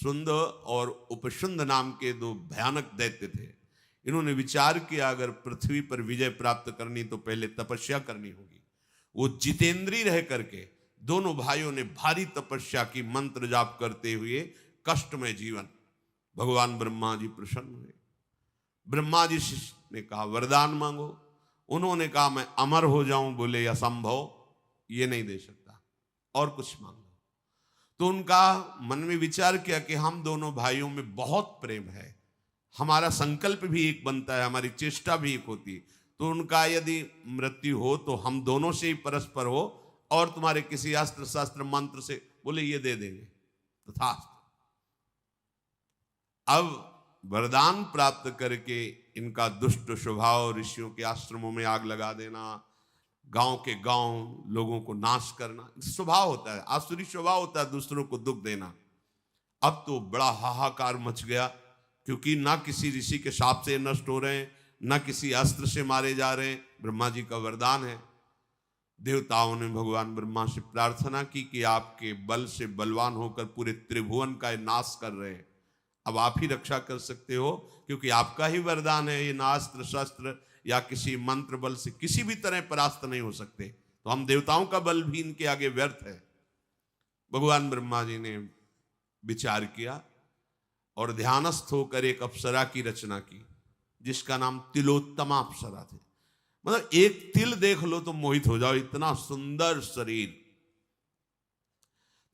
सुंद और उपशुंद नाम के दो भयानक दैत्य थे। इन्होंने विचार किया अगर पृथ्वी पर विजय प्राप्त करनी तो पहले तपस्या करनी होगी। वो जितेंद्रीय रह करके दोनों भाइयों ने भारी तपस्या की, मंत्र जाप करते हुए कष्टमय जीवन। भगवान ब्रह्मा जी प्रसन्न हुए। ब्रह्मा जी ने कहा वरदान मांगो। उन्होंने कहा मैं अमर हो जाऊं। बोले असंभव, ये नहीं दे सकता, और कुछ मांगो। तो उनका मन में विचार किया कि हम दोनों भाइयों में बहुत प्रेम है, हमारा संकल्प भी एक बनता है, हमारी चेष्टा भी एक होती। तो उनका यदि मृत्यु हो तो हम दोनों से ही परस्पर हो, और तुम्हारे किसी अस्त्र शस्त्र मंत्र से। बोले ये दे देंगे। तथास्तु। अब वरदान प्राप्त करके इनका दुष्ट स्वभाव, ऋषियों के आश्रमों में आग लगा देना, गांव के गांव लोगों को नाश करना स्वभाव होता है, आसुरी स्वभाव होता है, दूसरों को दुख देना। अब तो बड़ा हाहाकार मच गया, क्योंकि ना किसी ऋषि के शाप से नष्ट हो रहे हैं, ना किसी अस्त्र से मारे जा रहे हैं। ब्रह्मा जी का वरदान है। देवताओं ने भगवान ब्रह्मा से प्रार्थना की कि आपके बल से बलवान होकर पूरे त्रिभुवन का नाश कर रहे हैं, अब आप ही रक्षा कर सकते हो, क्योंकि आपका ही वरदान है। ये ना अस्त्र शस्त्र या किसी मंत्र बल से किसी भी तरह परास्त नहीं हो सकते, तो हम देवताओं का बल भी इनके आगे व्यर्थ है। भगवान ब्रह्मा जी ने विचार किया और ध्यानस्थ होकर एक अप्सरा की रचना की, जिसका नाम तिलोत्तमा अप्सरा थे। मतलब एक तिल देख लो तो मोहित हो जाओ, इतना सुंदर शरीर।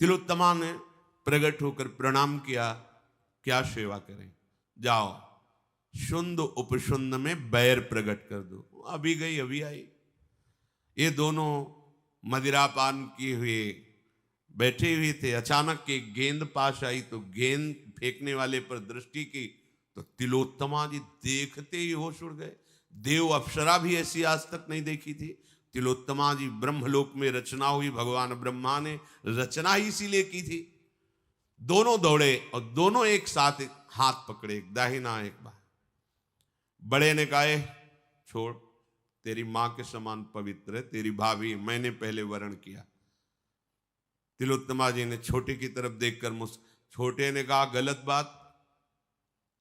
तिलोत्तमा ने प्रकट होकर प्रणाम किया, क्या सेवा करें? जाओ शुंद उपशुंद में बैर प्रकट कर दो। अभी गई अभी आई। ये दोनों मदिरापान किए हुए बैठे हुए थे। अचानक एक गेंद पास आई, तो गेंद फेंकने वाले पर दृष्टि की तो तिलोत्तमा जी देखते ही होश उड़ गए। देव अप्सरा भी ऐसी आज तक नहीं देखी थी। तिलोत्तमा जी ब्रह्मलोक में रचना हुई, भगवान ब्रह्मा ने रचना ही इसीलिए की थी। दोनों दौड़े और दोनों एक साथ हाथ पकड़े, एक दाहिना एक बाएं। बड़े ने कहा छोड़, तेरी मां के समान पवित्र है, तेरी भाभी, मैंने पहले वरण किया। तिलोत्तमा जी ने छोटे की तरफ देखकर छोटे ने कहा गलत बात,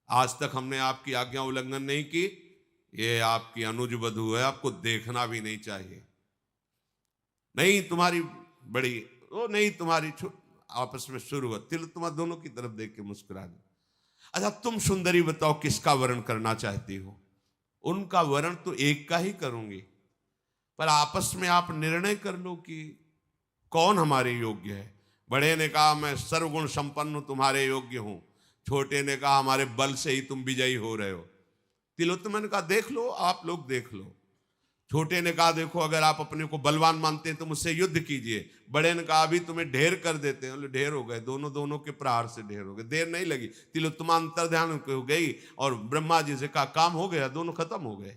आज तक हमने आपकी आज्ञा उल्लंघन नहीं की, ये आपकी अनुज वधू है, आपको देखना भी नहीं चाहिए। नहीं तुम्हारी बड़ी, वो नहीं तुम्हारी, आपस में शुरू हुआ। तिलोत्तमा दोनों की तरफ देख के मुस्कुरा दी। अच्छा तुम सुंदरी बताओ किसका वरण करना चाहती हो? उनका वरण तो एक का ही करूंगी, पर आपस में आप निर्णय कर लो कि कौन हमारे योग्य है। बड़े ने कहा मैं सर्वगुण संपन्न तुम्हारे योग्य हूं। छोटे ने कहा हमारे बल से ही तुम विजयी हो रहे हो। तिलोत्तमा ने कहा देख लो, आप लोग देख लो। छोटे ने कहा देखो अगर आप अपने को बलवान मानते हैं तो मुझसे युद्ध कीजिए। बड़े ने कहा अभी तुम्हें ढेर कर देते हैं। ढेर हो गए, दोनों के प्रहार से ढेर हो गए। देर नहीं लगी, तिलोत्तमा अंतर ध्यान हो गई और ब्रह्मा जी से कहा काम हो गया, दोनों खत्म हो गए।